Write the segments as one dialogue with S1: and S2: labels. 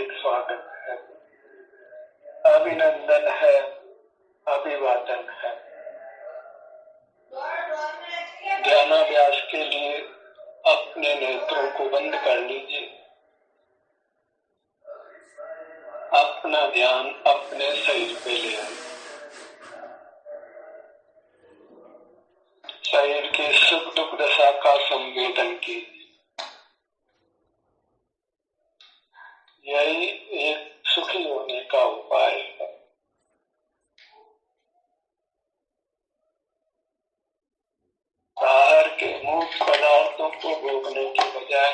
S1: हार्दिक स्वागत है, अभिनंदन है, अभिवादन है। ध्यानाभ्यास के लिए अपने नेत्रों को बंद कर लीजिए। अपना ध्यान अपने शरीर पे ले आइए। शरीर के सुख दुख दशा का संवेदन कीजिए। यही एक सुखी होने का उपाय है। बाहर के मूर्त पदार्थों को भोगने के बजाय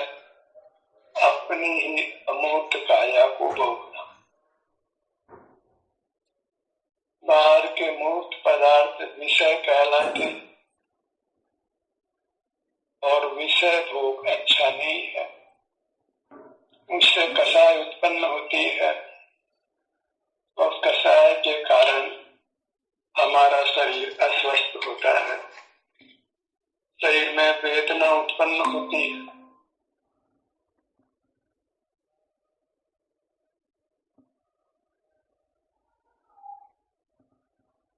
S1: अपनी ही अमूर्त काया को भोगना। बाहर के मूर्त पदार्थ विषय कहलाते और विषय भोग अच्छा नहीं है। उससे कषाय उत्पन्न होती है और कषाय के कारण हमारा शरीर अस्वस्थ होता है। शरीर में वेदना उत्पन्न होती है।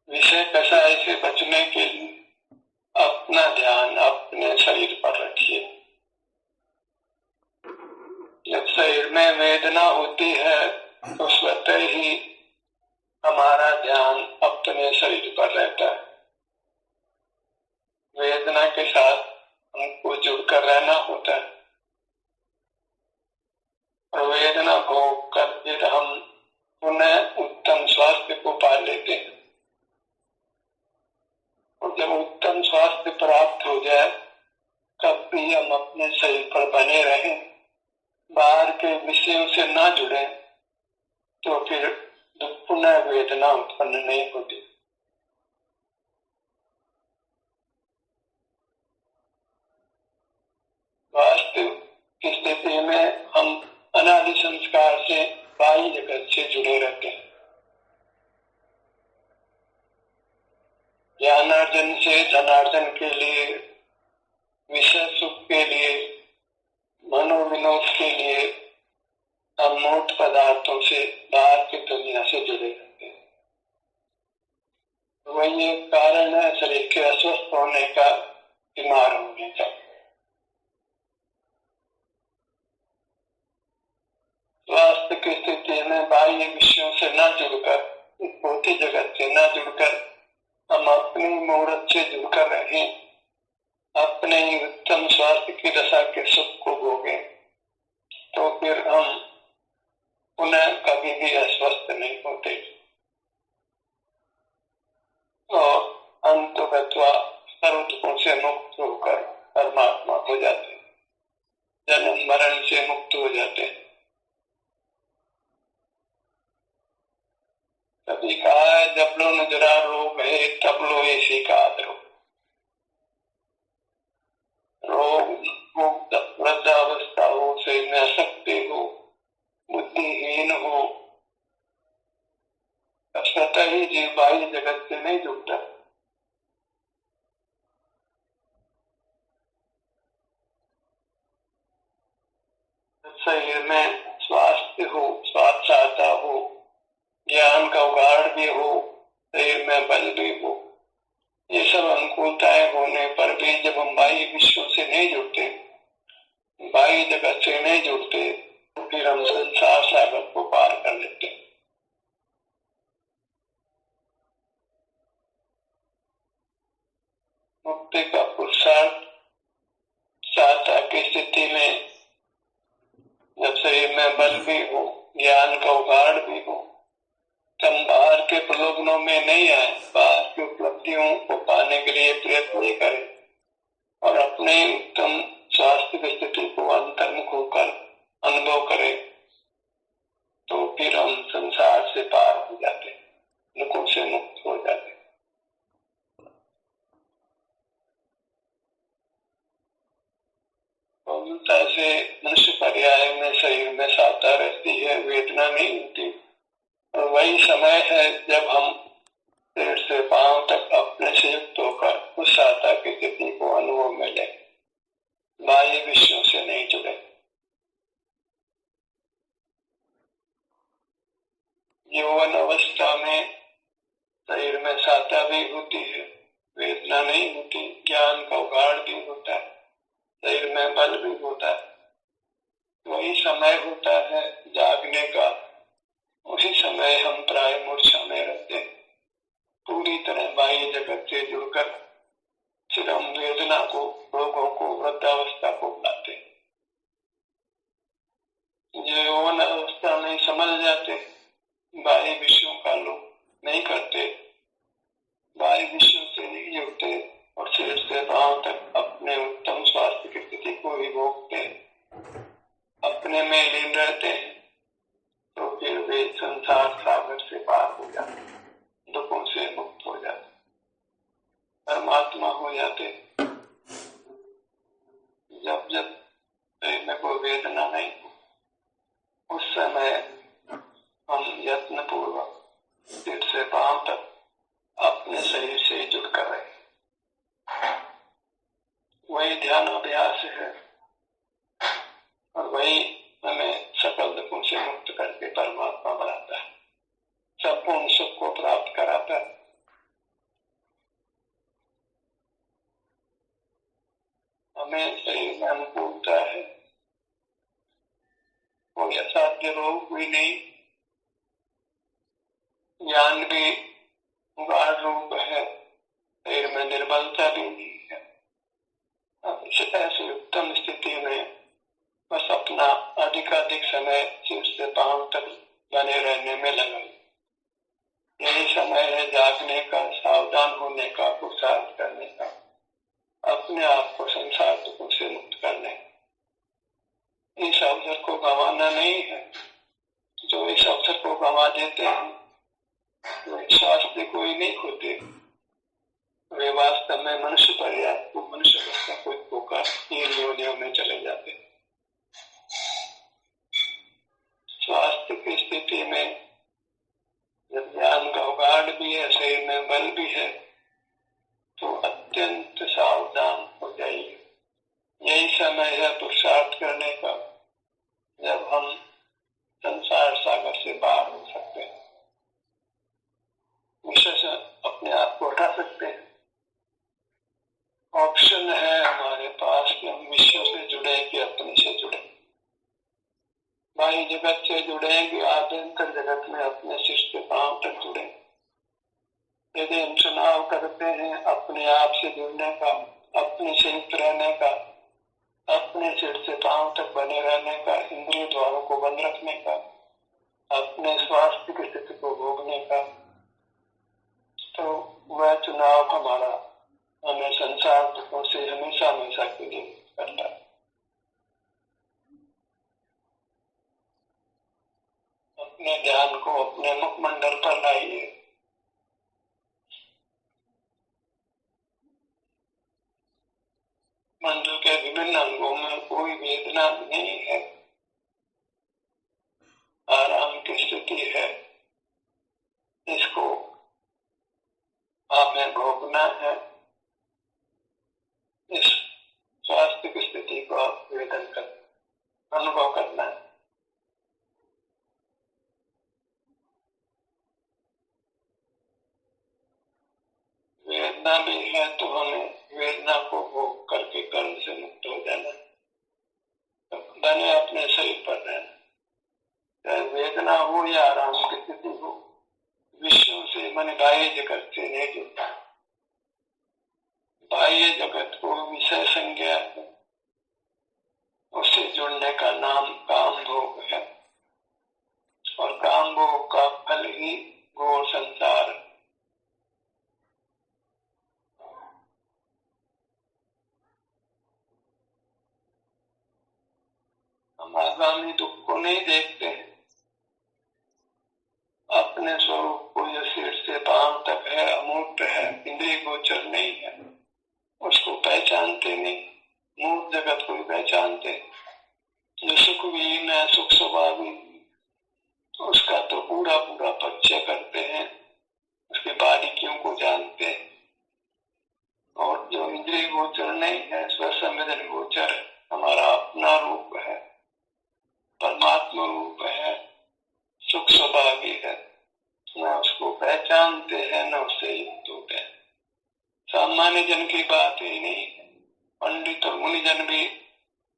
S1: विषय कषाय से बचने के लिए अपना ध्यान अपने शरीर पर रखिए। जब शरीर में वेदना होती है तो स्वतः ही हमारा ध्यान अपने शरीर पर रहता है। वेदना के साथ हमको जुड़कर रहना होता है और वेदना भोग कर फिर हम पुनः उत्तम स्वास्थ्य को पा लेते हैं। और जब उत्तम स्वास्थ्य प्राप्त हो जाए तब भी हम अपने शरीर पर बने रहें, बाहर के विषयों से ना जुड़े, तो फिर पुनः वेदना उत्पन्न नहीं होती। वास्तव की स्थिति में हम अनादि संस्कार से बाह्य जगत से जुड़े रहते हैं। ज्ञानार्जन से धनार्जन के लिए, विषय सुख के लिए, मनोविनोद के लिए हम मूर्त पदार्थों से बाहर की दुनिया से जुड़े रहते हैं। वही एक कारण है शरीर के अस्वस्थ होने का, बीमार होने का। स्वास्थ्य की स्थिति में बाह्य विषयों से न जुड़कर, भौतिक जगत से न जुड़कर हम अपनी मूर्त से जुड़कर रहें, अपने ही उत्तम स्वास्थ्य की दशा के सुख को भोगें, तो फिर हम पुनः कभी भी अस्वस्थ नहीं होते और अंततः सर्व दुखों से मुक्त होकर परमात्मा हो जाते, जन्म मरण से मुक्त हो जाते। कभी कहा है, जब लो नजरा रोग है तब लो ऐसी का आदरो। रोग मुक्त वृद्धावस्था हो, शरीर में अशक्ति हो, बुद्धिहीन हो, स्वतः ही जीव बाह्य जगत से नहीं जुड़ता। शरीर में स्वास्थ्य हो, स्वास्थ्यता हो, ज्ञान का उगाड़ भी हो, शरीर में बल भी हो, ये सब अनुकूलताएं होने पर भी जब हम बाह्य विश्व से नहीं जुड़ते, बाह्य जगत से नहीं जुड़ते, तो फिर हम संसार सागर को पार कर लेते। मुक्ति का पुरुषार्थ साधना की स्थिति में जब शरीर में बल भी हो, ज्ञान का उगाड़ भी हो, तब बाहर के प्रलोभनों में नहीं आए, बाहर की उपलब्धियों को पाने के लिए प्रयत्न करें और अपने उत्तम स्वास्थ्य की स्थिति को अंतर्मुख होकर अनुभव करें, तो फिर हम संसार से पार हो जाते, दुखों से मुक्त हो जाते। से मनुष्य पर्याय में शरीर में साता रहती है, वेदना नहीं होती, और वही समय है जब हम पेट से पांव तक अपने से युक्त होकर उस साता की स्थिति को अनुभव में ले, बाह्य विषयों से नहीं जुड़े। यौवन अवस्था में शरीर में साता भी होती है, वेदना नहीं होती, ज्ञान का उगाड़ भी होता है, शरीर में बल भी होता है। वही समय होता है जागने का, उसी समय हम प्राय मूर्छा में रहते हैं, पूरी तरह बाह्य जगत से जुड़कर फिर हम वेदना को, रोगों को, वृद्धावस्था को बुलाते हैं। जो यौवन अवस्था में समझ जाते, बाह्य विषयों का लोग नहीं करते, बाह्य विषयों से नहीं जुड़ते और सिर से पांव तक अपने उत्तम स्वास्थ्य की स्थिति को ही भोगते, अपने में लीन रहते हैं, तो फिर वे संसार सागर से पार हो जाते, दुखों से मुक्त हो जाते, परमात्मा हो जाते। जब जब शरीर में कोई वेदना नहीं, उस समय हम यत्न पूर्वक सिर से पांव तक अपने शरीर से जुड़कर रहे। वही ध्यान अभ्यास है और वही हमें सकल दुखों से मुक्त करके परमात्मा बनाता है, संपूर्ण सुख को प्राप्त कराता है। हमें शरीर में अनुकूलता है, कोई असाध्य रोग भी नहीं, ज्ञान भी उगाड़ रूप है, शरीर में निर्बलता भी नहीं है। अब ऐसी उत्तम स्थिति में बस अपना अधिकाधिक समय सिर से पांव तक बने रहने में लगा। यही समय है जागने का, सावधान होने का, पुरुषार्थ करने का, अपने आप को संसार दुखों से मुक्त करने। इस अवसर को गंवाना नहीं है। जो इस अवसर को गंवा देते हैं वे स्वास्थ्य कोई नहीं होते, वे वास्तव में मनुष्य पर्याप्त मनुष्य अवस्था को खोकर इन योनियों में चले जाते। स्वास्थ्य की स्थिति में जब ज्ञान का उगाड़ भी है, शरीर में बल भी है, तो अत्यंत सावधान हो जाइए। यही समय है पुरुषार्थ करने का, जब हम संसार सागर से पार हो सकते हैं, विषय से अपने आप को हटा सकते हैं। ऑप्शन है हमारे पास कि हम विश्व से जुड़े कि अपने से जुड़े, बाह्य जगत से जुड़े कि आभ्यंतर जगत में अपने सिर से पांव तक जुड़े। यदि हम चुनाव करते हैं अपने आप से जुड़ने का, अपने से युक्त रहने का, अपने सिर से पांव तक बने रहने का, इंद्रिय द्वारों को बंद रखने का, अपने स्वास्थ्य की स्थिति को भोगने का, तो वह चुनाव हमारा हमें संसार दुखों से हमेशा हमेशा के लिए करता है। अपने ध्यान को अपने मुखमंडल पर लाइए। मंडल के विभिन्न अंगों में कोई वेदना नहीं है, आराम की स्थिति है। इसको हमें भोगना है, इस स्वास्थ्य की स्थिति को वेदन कर अनुभव करना है। वेदना भी है तो हमें वेदना को भोग करके कर्म से मुक्त हो जाना, बने अपने शरीर पर रहना। चाहे वेदना हो या आराम की स्थिति हो, विषयों से मन बाह्य जगत से नहीं जुड़ता। बाह्य जगत को विषय संज्ञा है, उससे जुड़ने का नाम काम भोग है और काम भोग का फल ही घोर संसार। हम आगामी दुख को नहीं देखते हैं, अपने स्वरूप को जो सिर से पांव तक है, अमूर्त है, इंद्रिय गोचर नहीं है, उसको पहचानते नहीं। मूर्त जगत को पहचानते, जो सुखविहीन है, सुख स्वभावी, उसका तो पूरा पूरा परिचय करते हैं, उसके बारीकियों को जानते हैं। और जो इंद्रिय गोचर नहीं है, स्वसंवेदन गोचर है, हमारा अपना रूप है, परमात्मा रूप है, सुख स्वभावी है, पहचानते हैं न उससे युक्त होते हैं। सामान्य जन की बात ही नहीं है। पंडित और मुनिजन भी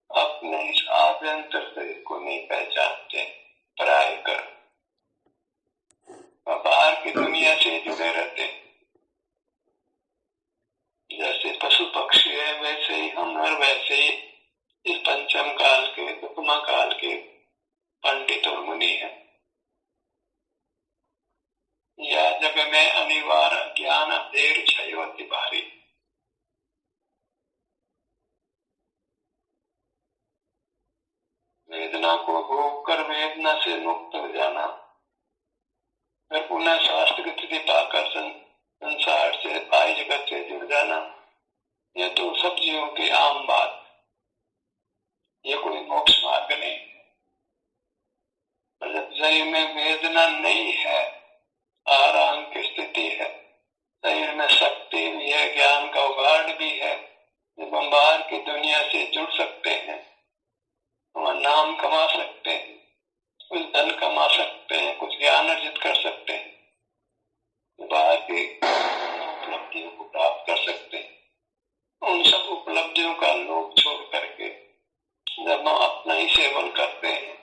S1: अपने इस आभ्यंतर शरीर को नहीं पहचानते, पराये कर बाहर की दुनिया से जुड़े रहते। जैसे पशु पक्षी है वैसे ही हम, और वैसे ही इस पंचम काल के, दुखमा काल के पंडित और मुनि है। यह जग में अनिवार्य ज्ञान देर क्षयोति भारी। वेदना को भोग कर वेदना से मुक्त हो जाना, फिर पुनः स्वास्थ्य की स्थिति पाकर संसार से, बाह्य जगत से जुड़ जाना, ये तो सब जीवों की आम बात। ये कोई मोक्ष मार्ग नहीं है। जब शरीर में वेदना नहीं है, आराम की स्थिति है, शरीर में शक्ति भी है, ज्ञान का उगाड़ भी है, जब हम बाहर की दुनिया से जुड़ सकते हैं, हम नाम कमा सकते हैं, कुछ धन कमा सकते हैं, कुछ ज्ञान अर्जित कर सकते हैं, बाहर की उपलब्धियों को प्राप्त कर सकते हैं। उन सब उपलब्धियों का लोभ छोड़ करके जब हम अपना ही सेवन करते हैं,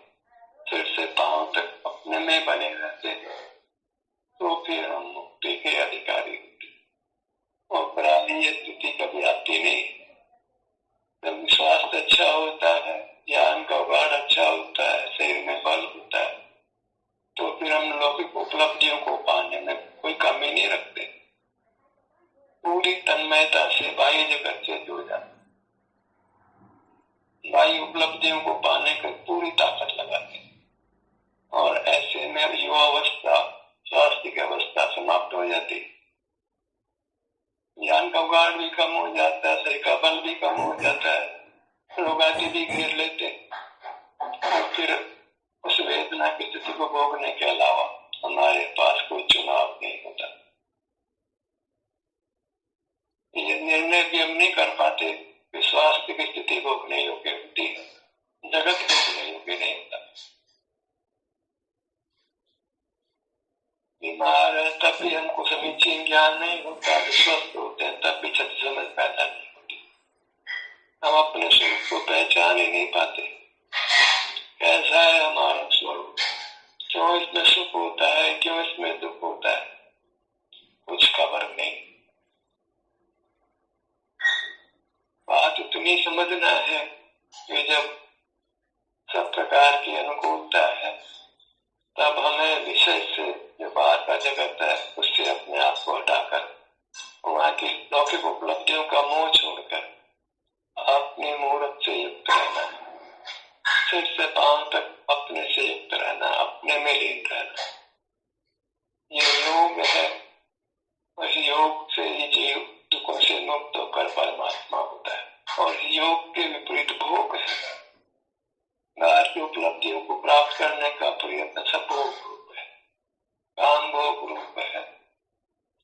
S1: सिर से पांव तक अपने में बने रहते हैं, तो फिर हम मुक्ति के अधिकारी होते हैं। और पराली ये स्थिति कभी आती नहीं। जब स्वास्थ्य अच्छा होता है, ज्ञान का उगाड़ अच्छा होता है, शरीर में बल होता है, तो फिर हम लौकिक उपलब्धियों को पाने में कोई कमी नहीं रखते। पूरी तन्मयता से बाह्य जगत से जुड़ जाते, बाह्य उपलब्धियों को पाने की पूरी ताकत लगाते, और ऐसे में युवावस्था, स्वास्थ्य की अवस्था समाप्त हो जाती, ज्ञान का उगाड़ भी कम हो जाता है, शरीर का बल भी कम हो जाता है, रोग आदि भी घेर लेते, और फिर उस वेदना की स्थिति को भोगने के अलावा हमारे पास कोई चुनाव नहीं होता। ये निर्णय भी हम नहीं कर पाते कि स्वास्थ्य की स्थिति भोगने योग्य होती है, जगत भोगने योग्य नहीं होता। बीमार है तब भी हमको समीचीन ज्ञान नहीं होता, स्वस्थ होते हैं तब भी सच्ची समझ पैदा नहीं होती। हम अपने स्वरूप को पहचान ही नहीं पाते। कैसा है हमारा स्वरूप, क्यों इसमें सुख होता है, क्यों इसमें दुख होता है, कुछ खबर नहीं। बात इतनी समझना है कि जब सब प्रकार की अनुकूलता है, तब हमें विषय से, जो बाहर का जगत है, उससे अपने आप को हटाकर वहां की लौकिक उपलब्धियों का मोह छोड़कर अपनी मूर्त से युक्त रहना, सिर से पांव तक अपने से युक्त रहना, अपने में लीन रहना, ये योग है। उस योग से ही जीव दुखों से मुक्त होकर परमात्मा होता है। और योग के विपरीत भोग है, बाहर की उपलब्धियों को प्राप्त करने का प्रयत्न सब भोग रूप है, काम भोग रूप है,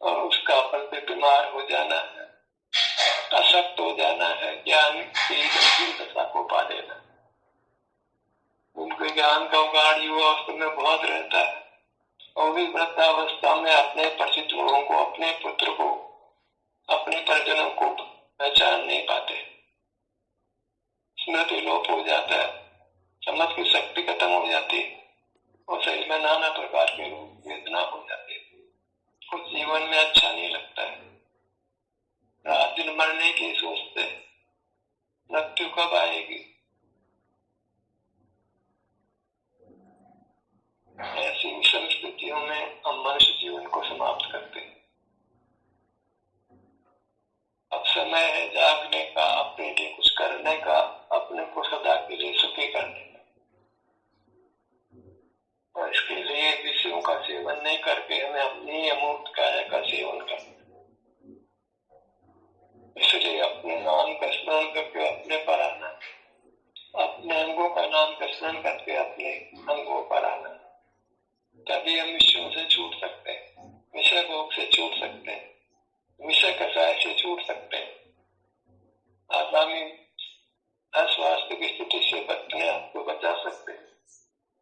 S1: और उसका फल पे बीमार हो जाना है, असक्त हो जाना है, ज्ञान की दशा को पा लेना। उनके ज्ञान का उगाड़ युवावस्था में बहुत रहता है, और भी वृद्धावस्था में अपने परिचित लोगों को, अपने पुत्र को, अपने परिजनों को पहचान नहीं पाते, स्मृति लोप हो जाता है, समझ की शक्ति खत्म हो जाती है, और शरीर में नाना प्रकार के रोग वेदना हो जाती है, कुछ जीवन में अच्छा नहीं लगता है, रात दिन मरने की सोचते, मृत्यु कब आएगी। ऐसी विषम स्थितियों में हम मनुष्य जीवन को समाप्त करते हैं। अब समय है जागने का, अपने लिए कुछ करने का, अपने को सदा के लिए सुखी करने का, और इसके लिए विषयों का सेवन नहीं करके हमें अपनी अमूर्त काया का सेवन करना। इसलिए अपने नाम का स्मरण करके अपने पर आना, अपने अंगों का नाम का स्मरण करके अपने अंगों पर आना, तभी हम विषयों से छूट सकते हैं, विषय भोग से छूट सकते हैं, विषय कषाय से छूट सकते हैं, आगामी अस्वास्थ्य की स्थिति से अपने आप को बचा सकते हैं,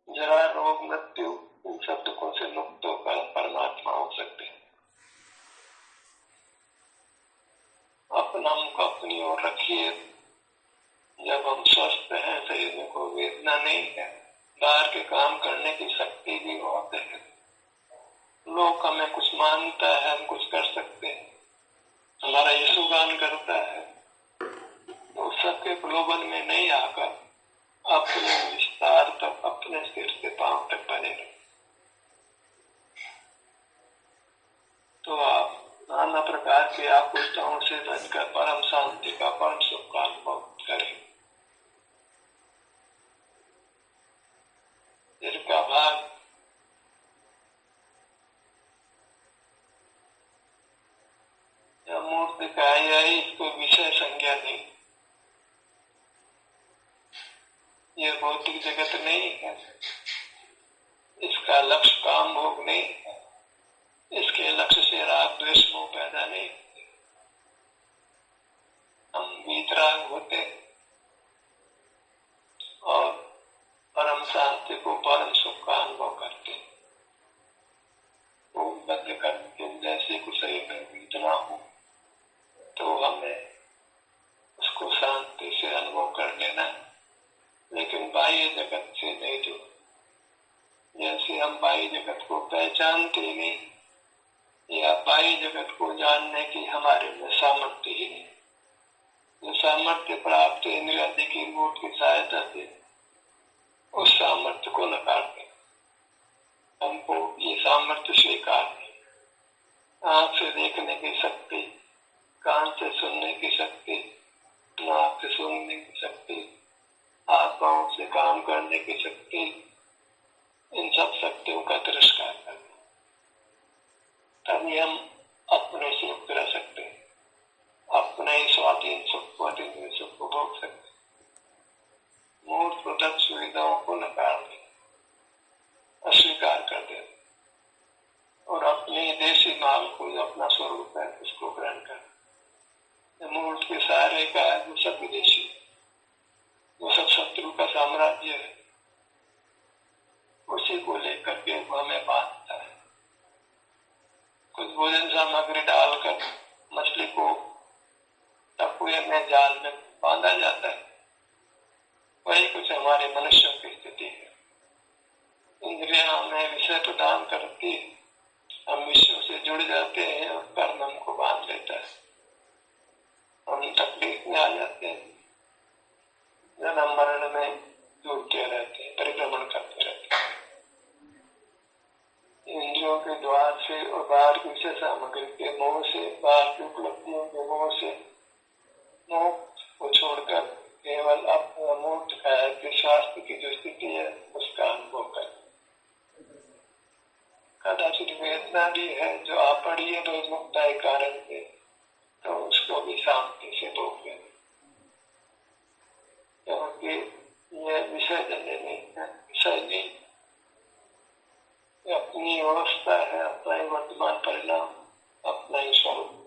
S1: जरा रोग मृत्यु इन सब दुखों से मुक्त होकर परमात्मा हो सकते। लोग हमें कुछ मानता है, हम कुछ कर सकते हैं, हमारा यीशु गान करता है, तो सबके प्रलोभन में नहीं आकर अपने विस्तार तक, अपने सिर से पांव तक बने रहे। तो आप नाना प्रकार के आकुलताओं से बचकर परम शांति का, परम सुख का अनुभव करें। इसका भाग या मूर्ति का है, इसको विषय संज्ञा नहीं, ये भौतिक जगत नहीं है, इसका लक्ष्य काम भोग नहीं है, इसके लक्ष्य से राग द्वेष मोह पैदा नहीं होते, हम वीतराग होते और परम शांति को, परम सुख का अनुभव करते। वो बद्ध कर्म के जैसे कुछ शरीर में वीतना हो तो हमें उसको शांति से अनुभव कर लेना, लेकिन बाह्य जगत से नहीं जो, जैसे हम बाह्य जगत को पहचानते नहीं या बाह्य जगत को जानने की हमारे में सामर्थ्य ही नहीं, जो सामर्थ्य प्राप्त इंद्रियादि की मूर्त की सहायता से उस सामर्थ्य को नकारते, हमको ये सामर्थ्य स्वीकार नहीं। आंख से देखने की शक्ति, कान से सुनने की शक्ति, नाक से सूंघने की शक्ति, हाथ पांव से काम करने की शक्ति, इन सब शक्तियों का तिरस्कार करना, तभी हम अपने सुख रह सकते, अपने ही स्वाधीन सुख को, अधीन सुख को भोग सकते, मूर्त प्रदत्त सुविधाओं को नकार दे, अस्वीकार कर दे और अपने देशी माल को जो अपना स्वरूप है उसको ग्रहण कर। मूर्त के सहारे का है वो सब विदेशी, वो सब शत्रु का साम्राज्य है, उसी को लेकर के वो हमें बांधता है। कुछ भोजन सामग्री डालकर मछली को टपुए में, जाल में बांधा जाता है, वही कुछ हमारे मनुष्यों की स्थिति है। इंद्रियां हमें विषय प्रदान करती, हम विषयों से जुड़ जाते हैं और कर्म हमको बांध लेता है, हम तकलीफ में आ जाते हैं, जन्म मरण में जुड़ते रहते हैं, परिभ्रमण करते रहते हैं। इंद्रियों के द्वार से और बाहर की विषय सामग्री के मोह से, बाहर की उपलब्धियों के मोह से, मोह को छोड़कर केवल अपने अमूर्त काया के स्वास्थ्य की जो स्थिति है उसका अनुभव कर। कदाचित वेदना भी है जो अपढ़ीय रोज मुक्ता के कारण से, तो उसको भी शांति से भोग लेना, क्योंकि यह विषय जन्य नहीं है, विषय नहीं, अपनी अवस्था है, अपना ही वर्तमान परिणाम, अपना ही स्वरूप।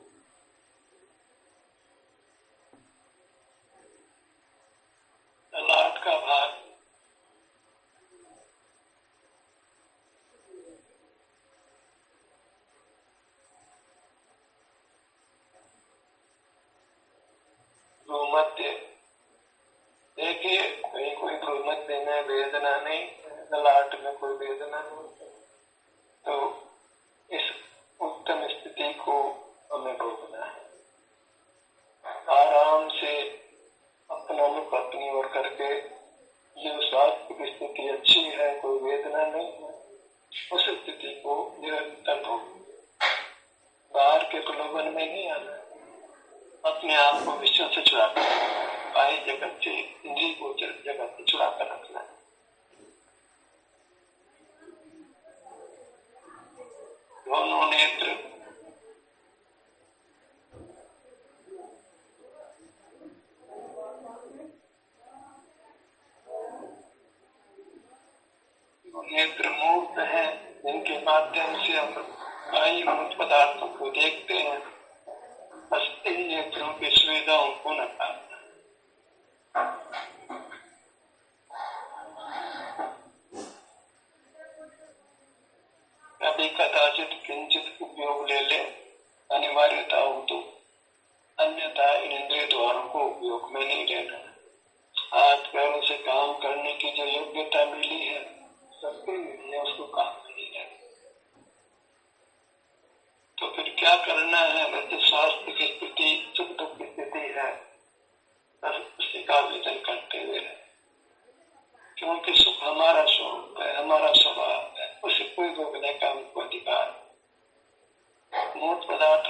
S1: ललाट का भाग भ्रूमध्य, देखिए कहीं कोई भ्रूमध्य में वेदना नहीं, ललाट में कोई वेदना नहीं, तो इस उत्तम स्थिति को हमें भोगना है। आराम से अपना मुख अपनी ओर करके, जो स्वास्थ्य की स्थिति अच्छी है, कोई वेदना नहीं है, उस स्थिति को निरंतर भोगना, बाहर के प्रलोभन में नहीं आना, अपने आप को विषयों से छुड़ा कर, बाह्य जगत से, इंद्रिय गोचर जगत से छुड़ा कर रखना है। दोनों नेत्र नेत्र मूर्त है, जिनके माध्यम से हम बाह्य मूर्त पदार्थों को देखते हैं, बस इन नेत्रों की सुविधाओं को नकारना। कभी कदाचित किंचित उपयोग ले ले, अनिवार्यता हो तो, अन्यथा इन इंद्रिय द्वारों को उपयोग में नहीं लेना। हाथ पैरों से काम करने की जो योग्यता मिली है, सबको मिली है, उसको काम में नहीं लेना।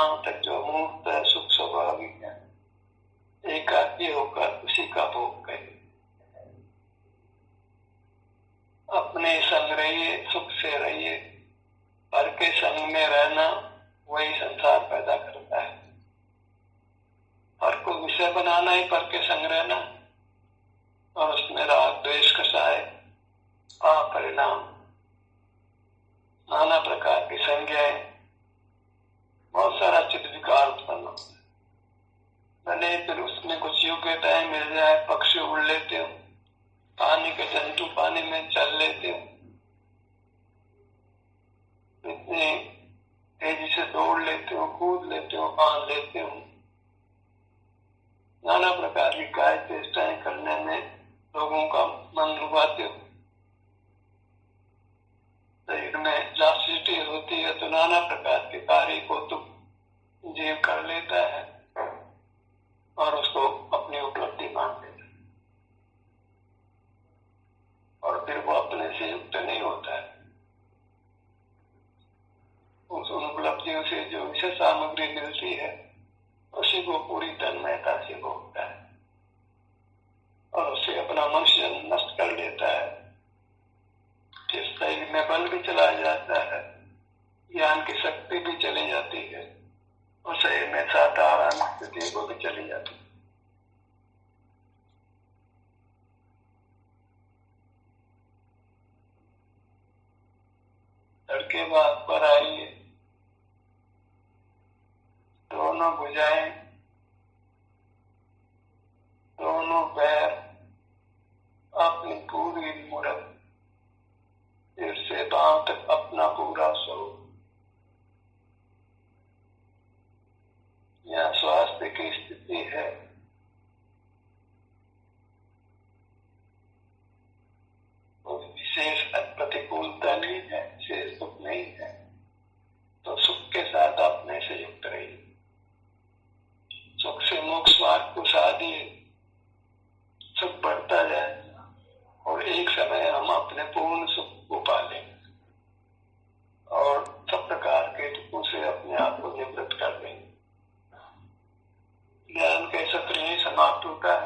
S1: वहां तक जो मूर्त है सुख स्वाभाविक है, एकाकी होकर उसी का भोग करिए। अपने संग रहिए, सुख से रहिए। पर के संग में रहना वही संसार पैदा करता है। पर को विषय बनाना ही पर के संग रहना, और उसमें राग द्वेष कसाय परिणाम नाना प्रकार की संज्ञाएं, बहुत सारा चित्त विकार उत्पन्न होता है। भले फिर उसमें कुछ योग्यताएं मिल जाए, पक्षी उड़ लेते हो, पानी के जंतु पानी में चल लेते हो, इतनी तेजी से दौड़ लेते हो, कूद लेते हो, बांध लेते हो, नाना प्रकार की काय चेष्टाएं करने में लोगों का मन लुभाते हो। शरीर में इलास्टिसिटी होती है तो नाना प्रकार के कार्य को तुम जीव कर लेता है और उसको अपनी उपलब्धि मान लेता है, और फिर वो अपने से युक्त नहीं होता है। उस उपलब्धियों से जो विशेष सामग्री मिलती है उसी को पूरी तन्मयता से भोगता है और उससे अपना मनुष्य नष्ट कर लेता है। फिर शरीर में बल भी चला जाता है, ज्ञान की शक्ति भी चली जाती है, और शरीर में साधारण स्थिति को भी चली जाती है। तड़के बात पर आइए, दोनों भुजाएं, दोनों पैर, अपनी पूरी मूर्त, सिर से पांव तक अपना पूरा स्वरूप। यहाँ स्वास्थ्य की स्थिति है, विशेष प्रतिकूलता नहीं है, विशेष दुख नहीं है, तो सुख के साथ अपने से युक्त रहिए। सुख से मोक्ष मार्ग को साधिए, सुख बढ़ता जाएगा और एक समय हम अपने पूर्ण सुख को पालेंगे और सब प्रकार के दुखों से अपने आप को निवृत्त कर देंगे। ज्ञान के सत्र ही समाप्त होता है।